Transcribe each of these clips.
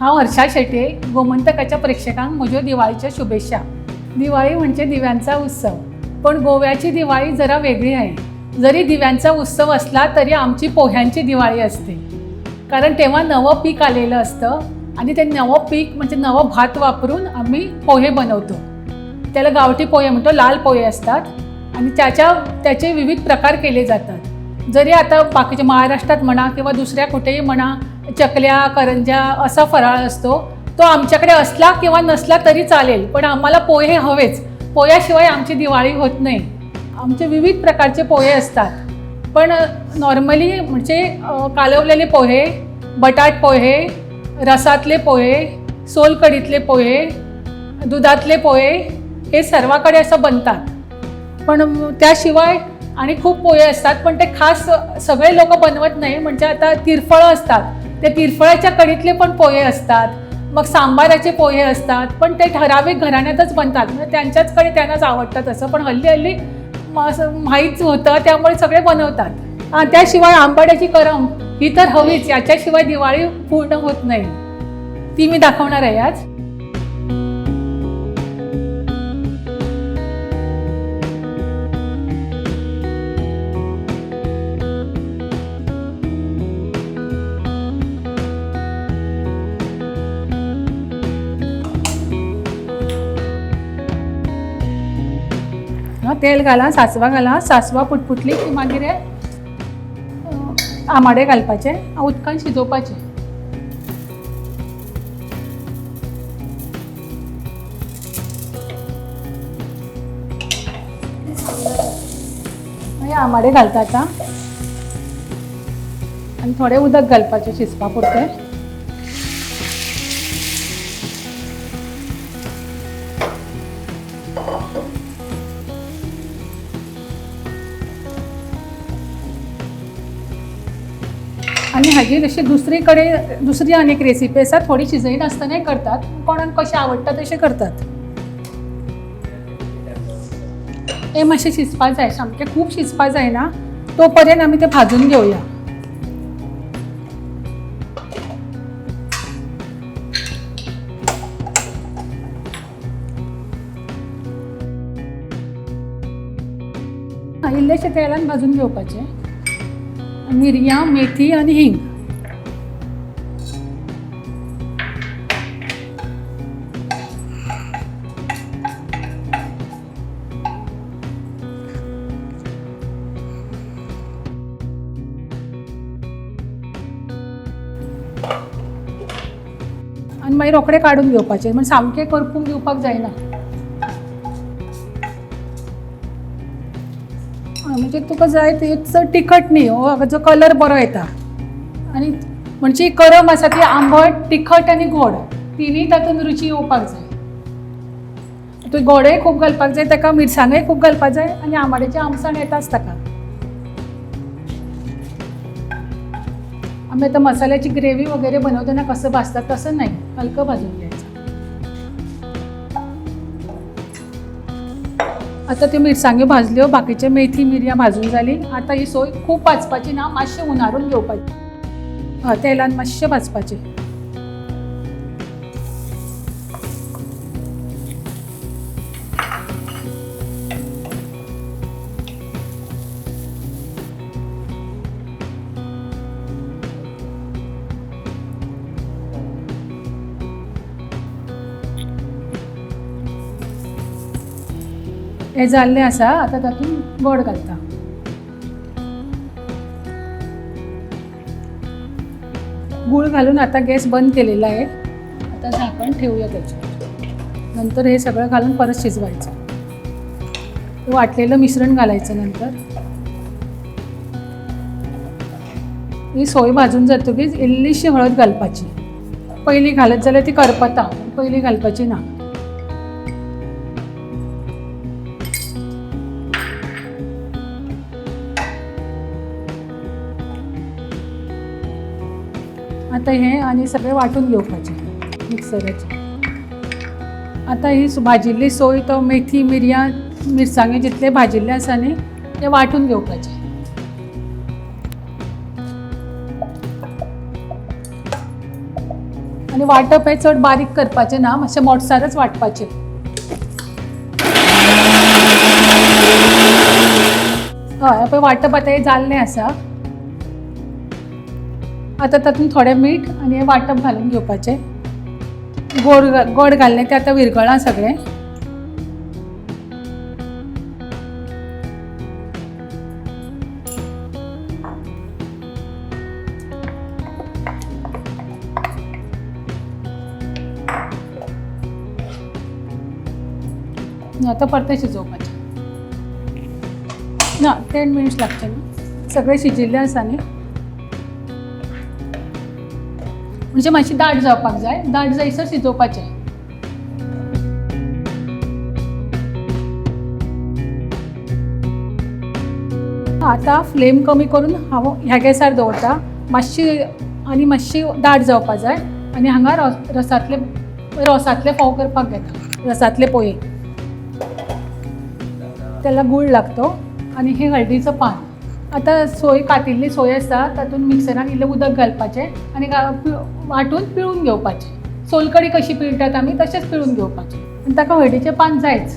हांव हर्षा शेटये गोमंतकाच्या प्रेक्षकांक म्हज्यो दिवाळीच्या शुभेच्छा। दिवाळी म्हणजे दिव्यांचा उत्सव, पण गोव्याची दिवाळी जरा वेगळी आहे। जरी दिव्यांचा उत्सव असला तरी आमची पोह्यांची दिवाळी असते, कारण तेव्हा नवं पीक आलेलं असतं आणि ते नवं पीक म्हणजे नवं भात वापरून आम्ही पोहे बनवतो। त्याला गावठी पोहे म्हणतो, लाल पोहे असतात आणि त्याचे विविध प्रकार केले जातात। जरी आता बाकीच्या महाराष्ट्रात म्हणा किंवा दुसऱ्या कुठेही म्हणा चकल्या करंज्या असा फराळ असतो, तो आमच्याकडे असला किंवा नसला तरी चालेल, पण आम्हाला पोहे हवेच। पोह्याशिवाय आमची दिवाळी होत नाही। आमचे विविध प्रकारचे पोहे असतात, पण नॉर्मली म्हणजे कालवलेले पोहे, बटाट पोहे, रसातले पोहे, सोलकढीतले पोहे, दुधातले पोहे हे सर्वाकडे असं बनतात। पण त्याशिवाय आणि खूप पोहे असतात, पण ते खास सगळे लोक बनवत नाही। म्हणजे आता तिरफळं असतात, ते तिरफळाच्या कढीतले पण पोहे असतात, मग सांबाराचे पोहे असतात, पण ते ठराविक घराण्यातच बनतात, म्हणजे त्यांच्याचकडे त्यांनाच आवडतात असं। पण हल्ली हल्ली माहीत होतं त्यामुळे सगळे बनवतात। त्याशिवाय आंबाड्याची करम ही तर हवीच, याच्याशिवाय दिवाळी पूर्ण होत नाही। ती मी दाखवणार आहे आज। तेल घाला, सासवा घाला, सासवा फुटफुटली की मागीर आमाडे घालपाचे, उदकान शिजोवपाचे। आमाडे घालता आता आणि थोडे उदक घालपाचे शिजपा पुरते। आणि हाजी जशी दुसरी अनेक रेसिपी आसा, थोडी शिजयत आसतनाय करतात, कोणाक कशें आवडटा तशें करतात। हे मातशें शिजपा जाय, सामकें खूब शिजपा जायना, तो पर्यंत आमी ते भाजून घेवया। इल्लेशे तेलान भाजून घेवपाचे, मिरयां, मेथी आणि हिंग। आणि मागीर रोखडे काढून घेवपाचे, म्हणजे सामके करपून घेवपाक जायना। म्हणजे तुका जाय ते तिखट न्ही, हाचो कलर बरो येता। आणि म्हणजे करम आसा ती आंबट, तिखट आणि गोड तिनी तातूंत रुची येवपाक जाय। तूं गोडय खूब घालपाक जाय ताका, मिरसांगय खूब घालपाक जाय आणि आंबाड्याचें आमसाण येताच ताका। आमी आतां मसाल्याची ग्रेव्ही वगैरे बनवताना कसं भाजतात तसं नाही, हलकं भाजून घ्यायचं। आता ते मिरसांग्यो भाजल्यो, बाकीचे मेथी मिरयां भाजून जाली। आता ही सोय खूब भाजपाची ना, मातशें उन्हारून घेवपाची, तेलान मातशें भाजपाचे। हे जाल्ले आसा, आता तातूंत गोड घालता। गूळ घालून आता गॅस बंद केलेला आहे। आता झाकण ठेवूया त्याच्यावर, नंतर हे सगळं घालून परत शिजवायचं। वाटलेलं मिश्रण घालायचं। नंतर ही सोय भाजून जातकीच इल्लीशी हळद घालपाची। पहिली घालत जाल्यार ती करपता, पहिली घालपाची ना। आता हे आणि सगळे वाटून घेवपाचे मिक्सराचे। आता ही भाजिल्ली सोय, तो मेथी मिरयां मिरसांगे जितले भाजिल्ले आसा न्ही ते वाटून घेवपाचे। आणि आणि वाटप हे चड बारीक करपाचें ना, मातशें मोठसारच वाटपाचें. हय पळय वाटप आतां हें जाल्लें आसा. आतां तातूंत थोडें मीठ आनी हें वाटप घालून घेवपाचें. गोड घाल्लें तें आतां विरगळ्ळां सगळें. आतां परतें शिजोवपाचें. ना 10 मिनिट्स लागचे न्ही, सगळें शिजिल्लें आसा न्ही. म्हणजे मातशी दाट जावपाक जाय, दाट जायसर शिजोवपाचें. आतां फ्लेम कमी करून हांव ह्या गॅसार दवरता. मातशी दाट जावपाक जाय आनी हांगा रोसांतले फोव करपाक घेता. रसांतले पोहे, त्याला गूळ लागतो आनी हे हळदीचं पान. आतां सोय कातिल्ली सोय आसा तातूंत मिक्सरान इल्लें उदक घालपाचें आनी वाटून पिळून घेवपाचें. सोलकडी कशी पिळटात आमी तशेंच पिळून घेवपाचें. आनी ताका हळदीचें पान जायच.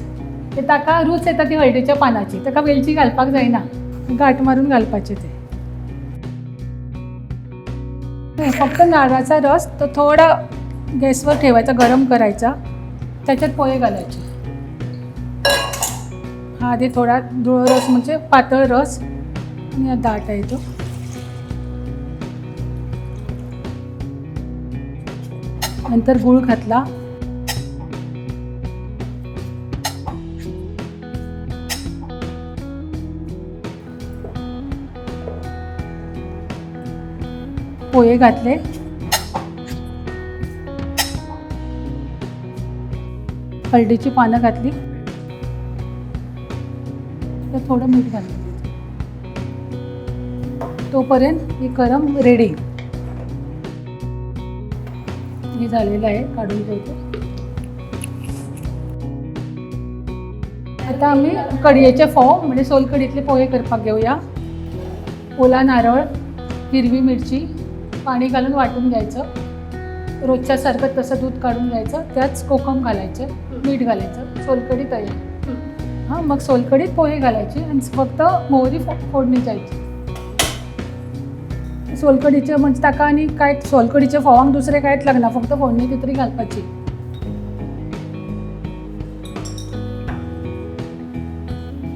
ताका रूच येता ती हळदीच्या पानाची, ताका वेलची घालपाक जायना. गांठ मारून घालपाचें तें. फक्त नारळाचा रस तो थोडा गॅसवर ठेवायचा, गरम करायचा, त्याच्यात पोहे घालायचे. हा आधी थोडा धुळो रस म्हणजे पातळ रस आणि दाट आहे तो. नंतर गूळ घातला. पोहे घातले. हळदीची पानं घातली. थोडं मीठ घातलं. तोपर्यंत हे गरम रेडी. हे झालेलं आहे, काढून ठेवतो. आता आम्ही कढयेचे फोव म्हणजे सोलकडीतले पोहे करपाक घेऊया. ओला नारळ, हिरवी मिरची, पाणी घालून वाटून घ्यायचं. रोजच्या सारखं तसं दूध काढून घ्यायचं, त्याच कोकम घालायचं, मीठ घालायचं, सोलकढी तयार. हां, मग सोलकढीत पोहे घालायचे आणि फक्त मोहरी फोडणी जायची. सोलकढीचे म्हणजे ताका आणि काय सोलकढीच्या फोवांक दुसरें कांयच लागना, फक्त फोडणी ती तरी घालपाची.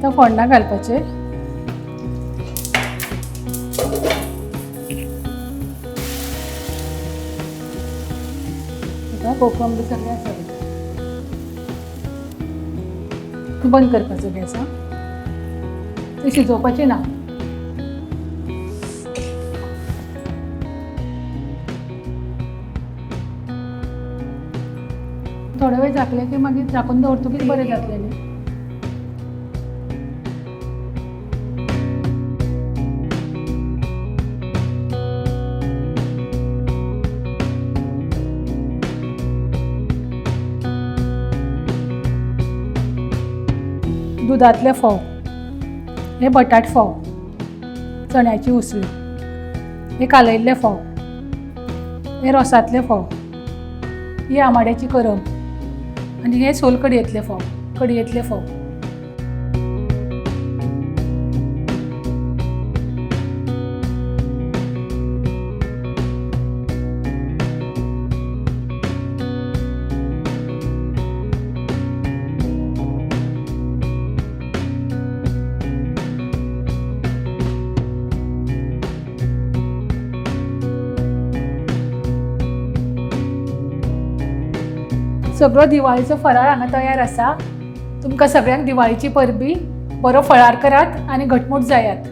तर फोडणा घालपाचे. कोकम बी सगळें आसा. बंद करपाचो गॅस. ते शिजोवपाचें ना. थोडे वेळ झाकले की मागीर झाकून दवरतकीर बरें जातलें न्ही. दुधातले फोव, हे बटाट फोव, चण्याची उसळी, हे कालयल्ले फोव, हे रोसांतले फोव, ही आमाड्याची करम आनी हे सोलकडयेंतले फोव, कडयेंतले फोव. सगळो दिवाळीचो फराळ हांगा तयार आसा. तुमकां सगळ्यांक दिवाळीची परबी बरो फळार करात आनी घटमूट जायात.